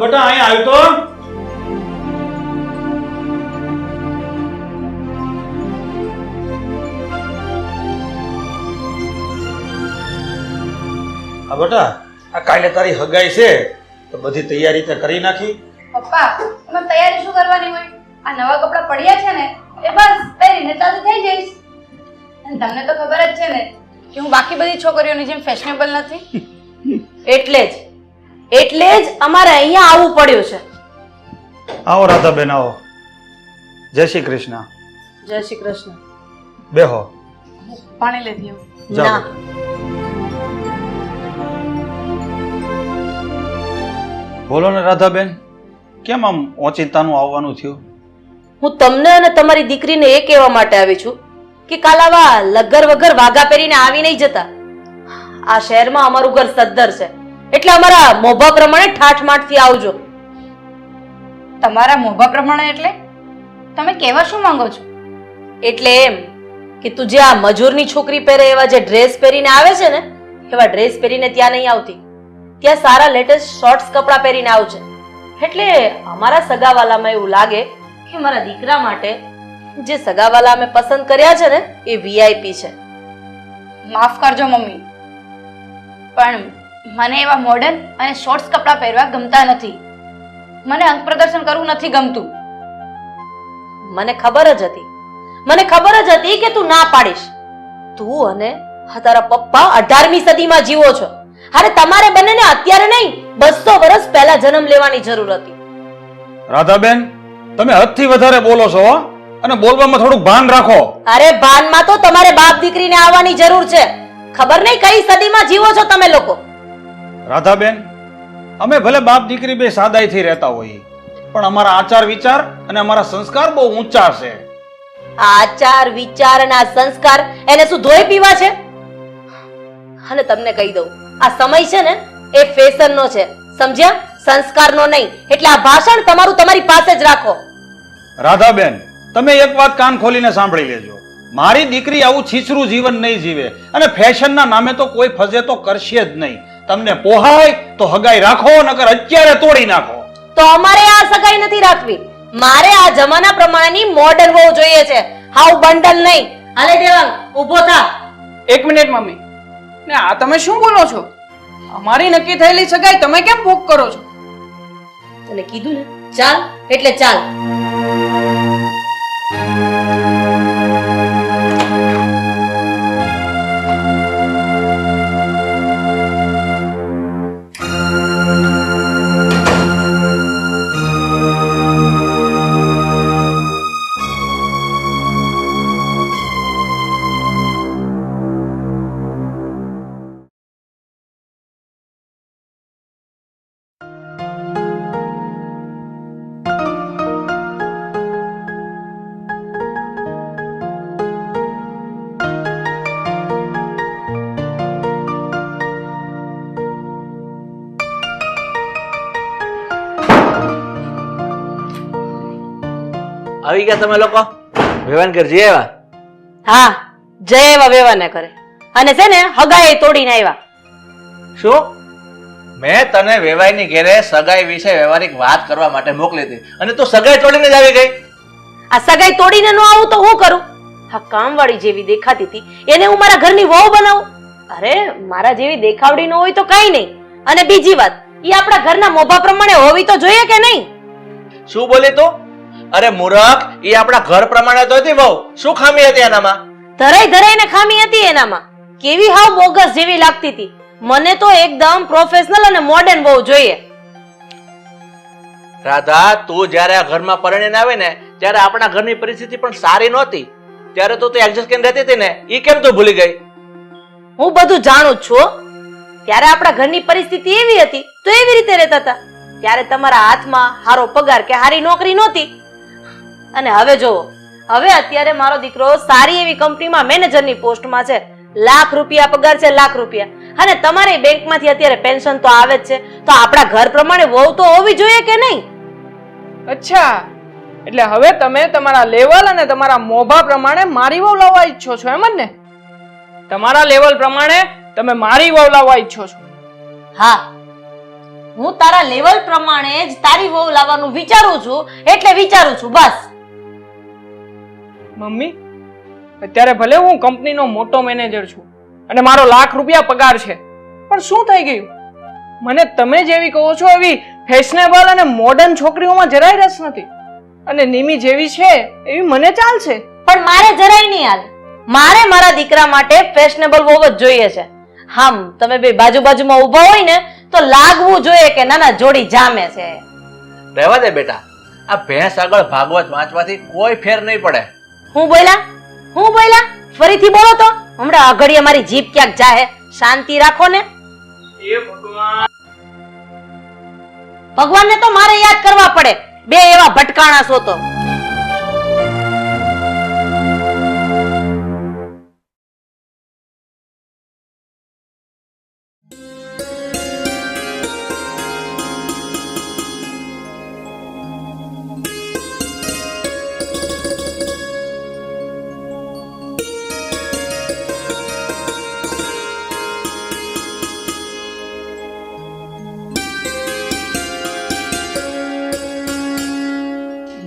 બેટા અહીંયા આવ્યો તો બેટા આ કાલે તારી હગાઈ છે તો બધી તૈયારી તે કરી નાખી? પપ્પા એમાં તૈયારી શું કરવાની હોય? આ નવા કપડાં પડ્યા છે ને એ બસ પહેરીને ચાલુ થઈ જઈશ. અને તમને તો ખબર જ છે ને કે હું બાકી બધી છોકરીઓની જેમ ફેશનેબલ નથી. એટલે જ અમારે અહીંયા આવવું પડ્યું છે. આવો રાધાબેન આવો. જય શ્રી કૃષ્ણ. જય શ્રી કૃષ્ણ. બેહો. પાણી લેતી આવું. ના, બોલો ને રાધાબેન, કેમ આમ ઓચિંતાનું આવવાનું થયું? હું તમને અને તમારી દીકરીને એ કહેવા માટે આવી છું કે કાલ આવા લગર વગર વાઘા પહેરીને આવી નહીં જતા. આ શહેરમાં અમારું ઘર સદ્ધર છે એટલે અમારા મોભા પ્રમાણે ઠાઠમાઠથી આવજો. તમારા મોભા પ્રમાણે એટલે તમે કહેવા શું માંગો છો? એટલે એમ કે તું જે આ મજૂરની છોકરી પહેરે એવા જે ડ્રેસ પહેરીને આવે છે ને એવા ડ્રેસ પહેરીને ત્યાં નહીં આવતી. ત્યાં સારા લેટેસ્ટ શોર્ટ્સ કપડાં પહેરીને આવજે. એટલે અમારા સગાવાલામાં એવું લાગે કે મારા દીકરા માટે જે સગાવાલા અમે પસંદ કર્યા છે ને એ વીઆઈપી છે. માફ કરજો મમ્મી, પણ મને એવા મોડર્ન અને શોર્ટ્સ કપડાં પહેરવા ગમતા નથી. મને અંગ પ્રદર્શન કરવું નથી ગમતું. મને ખબર જ હતી કે તું ના પાડીશ. તું અને તારા પપ્પા 18મી સદીમાં જીવો છો. અરે તમારે બંનેને અત્યારે નહીં 200 વર્ષ પહેલા જન્મ લેવાની જરૂર હતી. રાધાબેન, તમે હદથી વધારે બોલો છો અને બોલવામાં થોડુંક ભાન રાખો. અરે ભાનમાં તો તમારે બાપ દીકરીને આવવાની જરૂર છે. ખબર નહીં કઈ સદીમાં જીવો છો તમે લોકો. રાધાબેન, અમે ભલે બાપ દીકરી બે સાદાઈથી રહેતા હોઈએ પણ અમારા આચાર વિચાર અને અમારા સંસ્કાર બહુ ઊંચા છે. આચાર વિચાર અને આ સંસ્કાર એને શું ધોઈ પીવા છે? અને તમને કહી દઉં, આ સમય છે ને એ ફેશનનો છે, સમજ્યા? સંસ્કારનો નહીં. એટલે આ ભાષણ તમારું તમારી પાસે જ રાખો. રાધાબેન, તમે એક વાત કાન ખોલીને સાંભળી લેજો. મારી દીકરી આવું છીછરું જીવન નહીં જીવે અને ફેશનના નામે તો કોઈ ફજેતો કરશે જ નહીં. તમને પોહાય તો હગાઈ રાખો, નકર અત્યારે તોડી નાખો. તો અમારે આ સગાઈ નથી રાખવી. મારે આ જમાના પ્રમાણેની મોડર્ન વહુ જોઈએ છે, હાવ બંડલ નહીં. હાલે દેવાંગ, ઊભો થા. એક મિનિટ મમ્મી, ને આ તમે શું બોલો છો? અમારી નક્કી થયેલી સગાઈ તમે કેમ ભોગ કરો છો? તને કીધું ને ચાલ એટલે ચાલ. આવી ગયા તમે લોકો? વેવાન ઘર જઈ આવ્યા? હા, જય એવા વેવાને કરે અને છે ને હગાઈ તોડીને આવ્યા. શું? મેં તને વેવાઈની ઘેરે સગાઈ વિશે વ્યવહારિક વાત કરવા માટે મોકલી હતી અને તું સગાઈ તોડીને જ આવી ગઈ. આ સગાઈ તોડીને ન આવું તો હું કરું? આ કામવાળી જેવી દેખાતી હતી એને હું મારા ઘરની વહુ બનાવું? અરે મારા જેવી દેખાવડી ન હોય તો કઈ નહીં. અને બીજી વાત, એ આપણા ઘરના મોભા પ્રમાણે હોવી તો જોઈએ કે નહીં? શું બોલી તું? અરે મૂર્ખ, એ આપણા ઘર પ્રમાણે તો હતી વહુ. શું ખામી હતી એનામાં? ધરાઈને ખામી હતી એનામાં. કેવી હાવ બોગસ જેવી લાગતી હતી. મને તો એકદમ પ્રોફેશનલ અને મોડર્ન વહુ જોઈએ. રાધા, તું જ્યારે આ ઘરમાં પરણીને આવી ને ત્યારે આપણા ઘરની પરિસ્થિતિ પણ સારી નહોતી. ત્યારે તો તું એડજસ્ટ કરીને રહેતી હતી ને, એ કેમ તું ભૂલી ગઈ? હું બધું જાણું જ છું. ત્યારે આપણા ઘરની પરિસ્થિતિ એવી હતી તો એવી રીતે રહેતા હતા. ત્યારે તમારા હાથમાં હારો પગાર કે હારી નોકરી નહોતી. અને હવે જોવો, હવે અત્યારે મારો દીકરો સારી એવી કંપનીમાં મેનેજરની પોસ્ટમાં છે. લાખ રૂપિયા પગાર છે, લાખ રૂપિયા. અને તમારે બેંકમાંથી અત્યારે પેન્શન તો આવે જ છે. તો આપણા ઘર પ્રમાણે વહુ તો હોવી જોઈએ કે નહીં? અચ્છા, એટલે હવે તમે તમારા લેવલ અને તમારા મોભા પ્રમાણે મારી વહુ લાવવા ઈચ્છો છો, એમ જ ને? તમારા લેવલ પ્રમાણે તમે મારી વહુ લાવવા ઈચ્છો છો? હા, હું તારા લેવલ પ્રમાણે જ તારી વહુ લાવવાનું વિચારું છું એટલે વિચારું છું બસ. મમ્મી, અત્યારે ભલે હું કંપનીનો મોટો મેનેજર છું અને મારો ₹1,00,000 પગાર છે, પણ શું થઈ ગયું? મને તમે જેવી કહો છો એવી ફેશનેબલ અને મોડર્ન છોકરીઓમાં જરાય રસ નથી. અને નિમી જેવી છે એવી મને ચાલશે. પણ મારે જરાય નહીં હાલે. મારે મારા દીકરા માટે ફેશનેબલ વહુ જ જોઈએ છે. હામ તમે બે બાજુ બાજુમાં ઊભા હોય ને તો લાગવું જોઈએ કે ના ના જોડી જામે છે. રહેવા દે બેટા, આ ભેંસ આગળ ભાગવત વાંચવાથી કોઈ ફેર નહીં પડે. હું બોલ્યા ફરીથી બોલો તો હમણાં અઘડીએ મારી જીભ ક્યાંક જાહે. શાંતિ રાખો ને. એ ભગવાન, ભગવાનને તો મારે યાદ કરવા પડે. બે એવા ભટકાણા છો તો.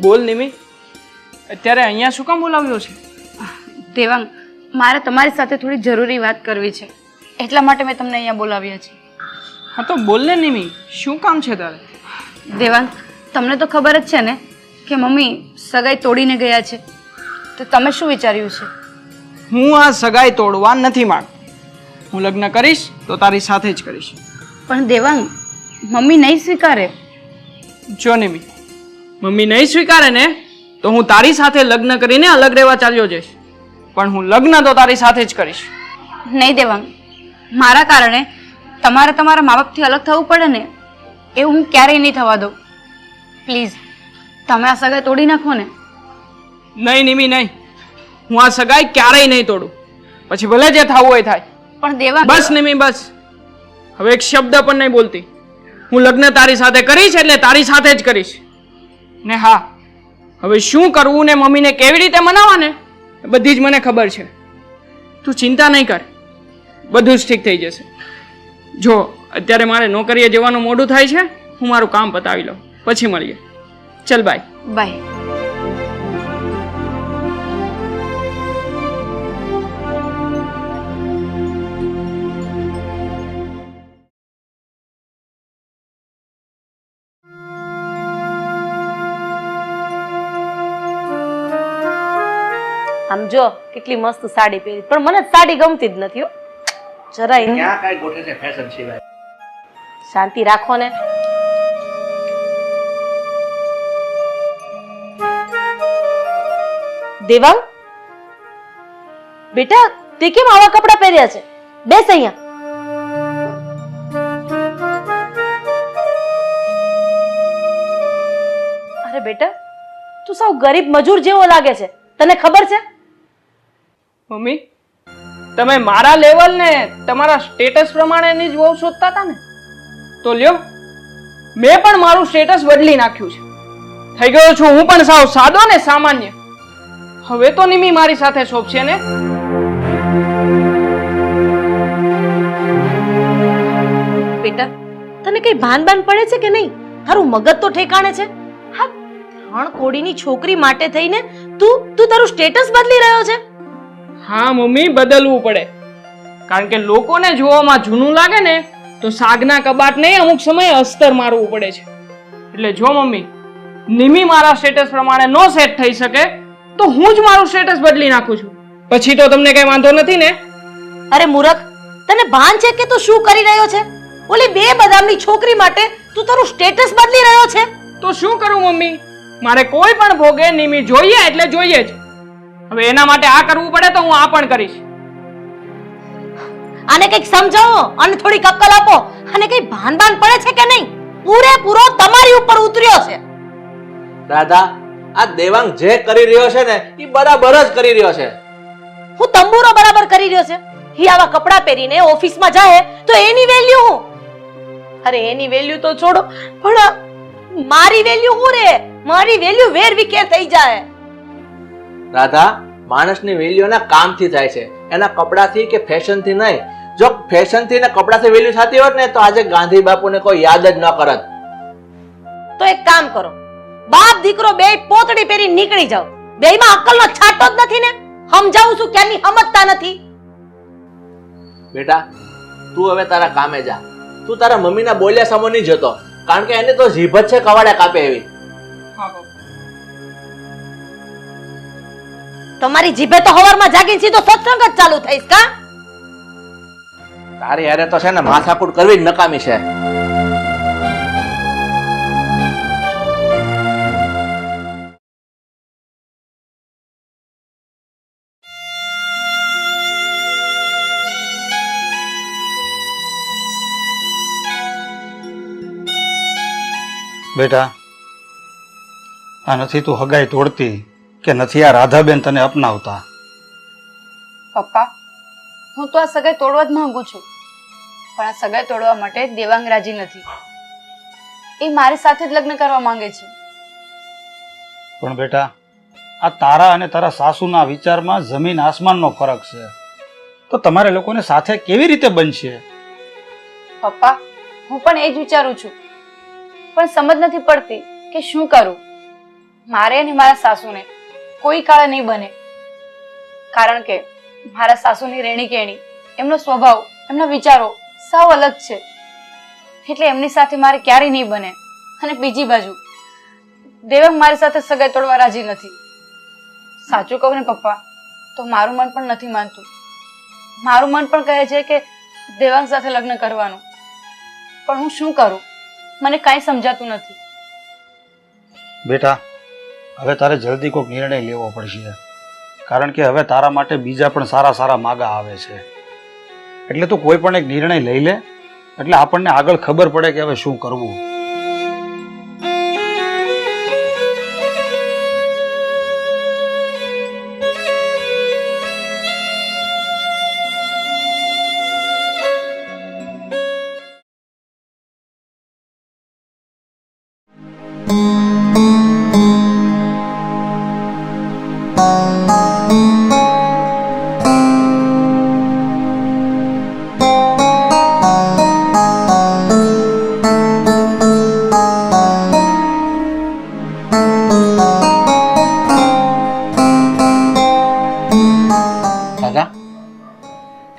બોલ નિમી, અત્યારે અહીંયા શું કામ બોલાવ્યો છે? દેવાંગ, મારે તમારી સાથે થોડી જરૂરી વાત કરવી છે, એટલા માટે મેં તમને અહીંયા બોલાવ્યા છે. હા તો બોલ ને નિમી, શું કામ છે તારે? દેવાંગ, તમને તો ખબર જ છે ને કે મમ્મી સગાઈ તોડીને ગયા છે, તો તમે શું વિચાર્યું છે? હું આ સગાઈ તોડવા નથી માંગતો. હું લગ્ન કરીશ તો તારી સાથે જ કરીશ. પણ દેવાંગ, મમ્મી નહીં સ્વીકારે. જો નિમી, મમ્મી નહીં સ્વીકારે ને તો હું તારી સાથે લગ્ન કરીને અલગ રહેવા ચાલ્યો જઈશ, પણ હું લગ્ન તો તારી સાથે જ કરીશ. નહીં દેવાંગ, મારા કારણે તમારે તમારા મા બાપથી અલગ થવું પડે ને એવું હું ક્યારેય નહીં થવા દઉં. પ્લીઝ તમે આ સગાઈ તોડી નાખો ને. નહીં નિમી નહીં, હું આ સગાઈ ક્યારેય નહીં તોડું, પછી ભલે જે થવું હોય થાય. પણ દેવાંગ, બસ નિમી બસ, હવે એક શબ્દ પણ નહીં બોલતી. હું લગ્ન તારી સાથે કરીશ એટલે તારી સાથે જ કરીશ. ને હા, હવે શું કરવું ને મમ્મીને કેવી રીતે મનાવવા ને એ બધી જ મને ખબર છે. તું ચિંતા નહીં કર, બધું જ ઠીક થઈ જશે. જો અત્યારે મારે નોકરીએ જવાનું મોડું થાય છે, હું મારું કામ પતાવી લઉં, પછી મળીએ. ચલ બાય. બાય. આમ જો કેટલી મસ્ત સાડી પહેરી, પણ મને સાડી ગમતી જ નથી હો જરાય નહીં. ક્યાં કાંઈ ગોઠે છે ફેશન સિવાય? શાંતિ રાખો ને. દેવાંગ બેટા, તે કેમ આવા કપડા પહેર્યા છે? બેસ અહીંયા. અરે બેટા, તું સાવ ગરીબ મજૂર જેવો લાગે છે, તને ખબર છે? મમ્મી, તમે મારા લેવલ ને તમારા સ્ટેટસ પ્રમાણેની જ વહુ શોધતા હતા ને, તો લ્યો મેં પણ મારું સ્ટેટસ બદલી નાખ્યું છે. થઈ ગયો છું હું પણ સાવ સાદો ને સામાન્ય. હવે તો નિમી મારી સાથે શોભશે ને. બેટા, તને કઈ ભાન પડે છે કે નહીં? તારું મગજ તો ઠેકાણે છે? હા, 3 કોડીની છોકરી માટે થઈને તું તારું સ્ટેટસ બદલી રહ્યો છે? હા મમ્મી, બદલવું પડે, કારણ કે લોકોને જોવામાં જૂનું લાગે ને તો સાગના કબાટને અમુક સમયે અસ્તર મારવું પડે છે. એટલે જો મમ્મી નિમી મારા સ્ટેટસ પ્રમાણે નો સેટ થઈ શકે તો હું જ મારું સ્ટેટસ બદલી નાખું છું. પછી તો તમને કઈ વાંધો નથી ને? અરે મૂર્ખ, તને ભાન છે કે તું શું કરી રહ્યો છે? ઓલી 2 બદામની છોકરી માટે તું તારું સ્ટેટસ બદલી રહ્યો છે? તો શું કરું મમ્મી, મારે કોઈ પણ ભોગે નિમી જોઈએ એટલે જોઈએ જ. હવે એના માટે આ કરવું પડે તો હું આ પણ કરીશ. આને કંઈક સમજાવો અને થોડી અક્કલ આપો. આને કઈ ભાન પડે છે કે નહીં? પૂરેપૂરો તમારી ઉપર ઉતર્યો છે. દાદા, આ દેવાંગ જે કરી રહ્યો છે ને એ બરાબર જ કરી રહ્યો છે. હું તંબુરો બરાબર કરી રહ્યો છે? ઈ આવા કપડા પહેરીને ઓફિસમાં જાય તો એની વેલ્યુ હું? અરે એની વેલ્યુ તો છોડો, પણ મારી વેલ્યુ હું રે? મારી વેલ્યુ વેર વિખેર થઈ જાય. રાધા, માણસની વેલ્યુ એના કામથી થાય છે, એના કપડાથી કે ફેશનથી નહીં. જો ફેશનથી ને કપડાથી વેલ્યુ થતી હોત ને તો આજે ગાંધી બાપુને કોઈ યાદ જ ન કરત. તો એક કામ કરો, બાપ દીકરો બે પોતડી પહેરી નીકળી જાઓ. બેયમાં અક્કલનો છાંટો જ નથી ને. સમજાવું છું ક્યાંની સમજતા નથી. બેટા તું હવે તારા કામે જા. તું તારા મમ્મીના બોલ્યા સામો નહીં જતો, કારણ કે એને તો જીભ જ છે કવાડે કાપે એવી. હા પપ્પા. તમારી જીભે તો હવારમાં જાગીને સીધો સત્સંગ જ ચાલુ થઈશ કા? તારી હારે તો છે ને માથાકૂટ કરવી જ નકામી છે. બેટા, આ નથી તું હગાઈ તોડતી કે નથી આ રાધાબેન તને અપનાવતા? પપ્પા, હું તો આ સગાઈ તોડવા જ માંગુ છું, પણ આ સગાઈ તોડવા માટે દેવાંગ રાજી નથી. એ મારી સાથે જ લગ્ન કરવા માંગે છે. પણ બેટા, આ તારા અને તારા સાસુના વિચારમાં જમીન આસમાનનો ફરક છે. તો તમારે લોકોને સાથે કેવી રીતે બનશે? પપ્પા, હું પણ એ જ વિચારું છું, પણ સમજ નથી પડતી કે શું કરું. મારે અને મારા સાસુને કોઈ કાળે નહીં બને, કારણ કે મારા સાસુની રેણી કેણી, એમનો સ્વભાવ, એમના વિચારો સાવ અલગ છે. એટલે એમની સાથે મારે ક્યારેય નહીં બને. અને બીજી બાજુ દેવાંગ મારી સાથે સગાઈ તોડવા રાજી નથી. સાચું કહું ને પપ્પા, તો મારું મન પણ નથી માનતું. મારું મન પણ કહે છે કે દેવાંગ સાથે લગ્ન કરવાનું, પણ હું શું કરું? મને કાંઈ સમજાતું નથી. બેટા, હવે તારે જલ્દી કોઈક નિર્ણય લેવો પડશે, કારણ કે હવે તારા માટે બીજા પણ સારા સારા માગા આવે છે. એટલે તું કોઈ પણ એક નિર્ણય લઈ લે, એટલે આપણને આગળ ખબર પડે કે હવે શું કરવું.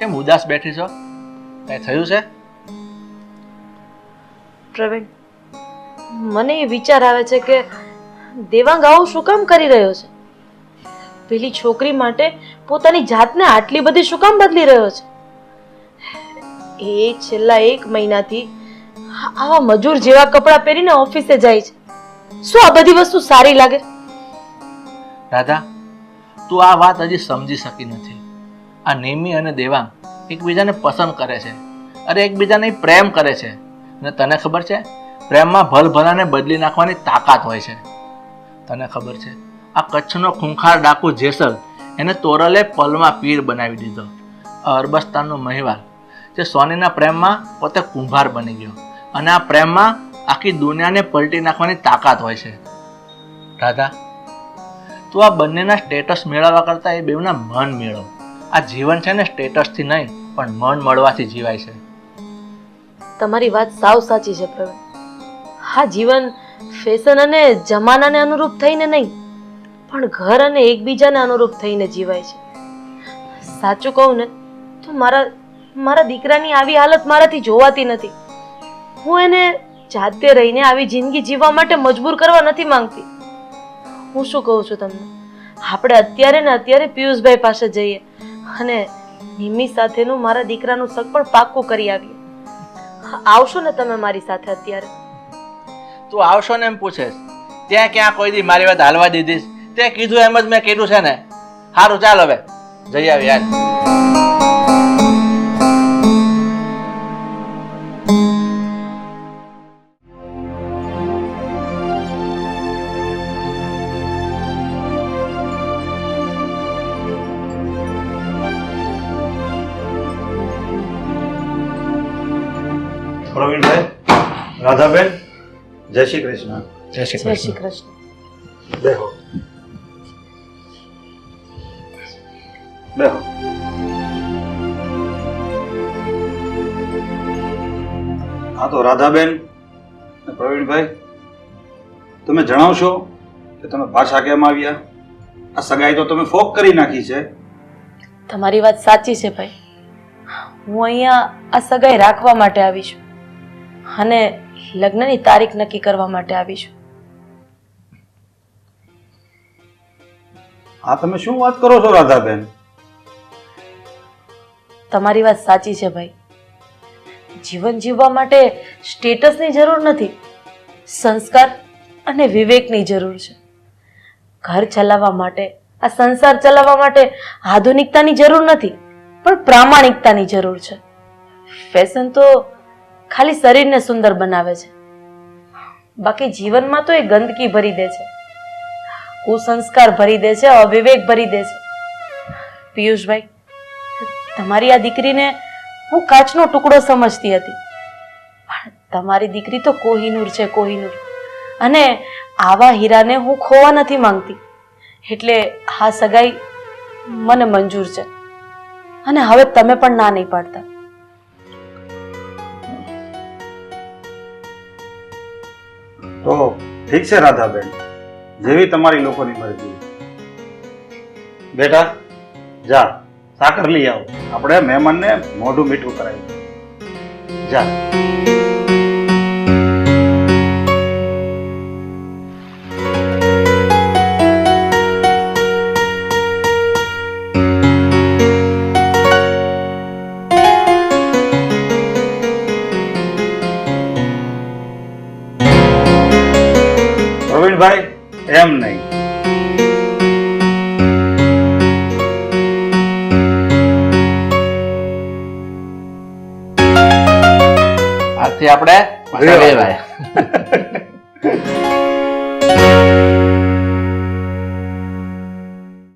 કેમ ઉદાસ બેઠી છો? કઈ થયું છે? પ્રવીણ, મને એ વિચાર આવે છે કે દેવાંગ આવું શું કામ કરી રહ્યો છે? પેલી છોકરી માટે પોતાની જાતને આટલી બધી શું કામ બદલી રહ્યો છે? એ છેલ્લા 1 મહિનાથી આવા મજૂર જેવા કપડાં પહેરીને ઓફિસે જાય છે. શું આ બધી વસ્તુ સારી લાગે? રાધા, તું આ વાત હજી સમજી શકી નથી. આ નેમી અને દેવાંગ એકબીજાને પસંદ કરે છે, અરે એકબીજાને પ્રેમ કરે છે. અને તને ખબર છે, પ્રેમમાં ભલભલાને બદલી નાખવાની તાકાત હોય છે. તને ખબર છે, આ કચ્છનો ખૂંખાર ડાકુ જેસલ એને તોરલે પલમાં પીર બનાવી દીધો. અરબસ્તાનનો મહિવાલ જે સોનીના પ્રેમમાં પોતે કુંભાર બની ગયો, અને આ પ્રેમમાં આખી દુનિયાને પલટી નાખવાની તાકાત હોય છે. રાધા, તું આ બંનેના સ્ટેટસ મેળવવા કરતા એ બેવના મન મેળવ. આ જીવન છે ને સ્ટેટસથી નહીં પણ મન મળવાથી જીવાય છે. તમારી વાત સાવ સાચી છે પ્રવીણ. હા, જીવન ફેશન અને જમાનાને અનુરૂપ થઈને નહીં, પણ ઘર અને એકબીજાને અનુરૂપ થઈને જીવાય છે. સાચું કહું ને તો મારા દીકરાની આવી હાલત મારાથી જોવાતી નથી. હું એને જાતે રહીને આવી જિંદગી જીવવા માટે મજબૂર કરવા નથી માંગતી. હું શું કહું છું તમને, આપણે અત્યારે ને અત્યારે પિયુષભાઈ પાસે જઈએ અને નિમી સાથેનું મારા દીકરાનું સગ પણ પાક્કું કરી આવીએ. આવશો ને તમે મારી સાથે અત્યારે? તું આવશો ને એમ પૂછેશ? ત્યાં ક્યાં કોઈ દી મારી વાત હાલવા દીધીશ? તે કીધું એમ જ મેં કીધું છે ને. સારું, ચાલ હવે જઈ આવી યાર. પ્રવીણભાઈ, રાધાબેન, જય શ્રી કૃષ્ણ. જય શ્રી જય શ્રી કૃષ્ણ. બેહો બેહો. હા તો રાધાબેન અને પ્રવીણભાઈ, તમે જણાવશો કે તમે પાછા કેમ આવ્યા? આ સગાઈ તો તમે ફોક કરી નાખી છે. તમારી વાત સાચી છે ભાઈ. હું અહીંયા આ સગાઈ રાખવા માટે આવી છું અને લગ્નની તારીખ નક્કી કરવા માટે આવી છું. હા, તમે શું વાત કરો છો રાધાબેન? તમારી વાત સાચી છે ભાઈ. જીવન જીવવા માટે સ્ટેટસની જરૂર નથી, સંસ્કાર અને વિવેકની જરૂર છે. ઘર ચલાવવા માટે, આ સંસાર ચલાવવા માટે આધુનિકતાની જરૂર નથી, પણ પ્રામાણિકતાની જરૂર છે. ફેશન તો ખાલી શરીરને સુંદર બનાવે છે, બાકી જીવનમાં તો એ ગંદકી ભરી દે છે, કુસંસ્કાર ભરી દે છે, અવિવેક ભરી દે છે. પિયુષભાઈ, તમારી આ દીકરીને હું કાચનો ટુકડો સમજતી હતી, પણ તમારી દીકરી તો કોહિનૂર છે, કોહિનૂર. અને આવા હીરાને હું ખોવા નથી માંગતી, એટલે આ સગાઈ મને મંજૂર છે. અને હવે તમે પણ ના નહીં પાડતા. તો ઠીક છે રાધાબેન, જેવી તમારી લોકોની મરજી. બેટા જા, સાકર લઈ આવો, આપણે મહેમાનને મોઢું મીઠું કરાવીએ. જા. પ્રવીણભાઈ, એમ નહીં. આજથી આપણે પાછા વેવાય.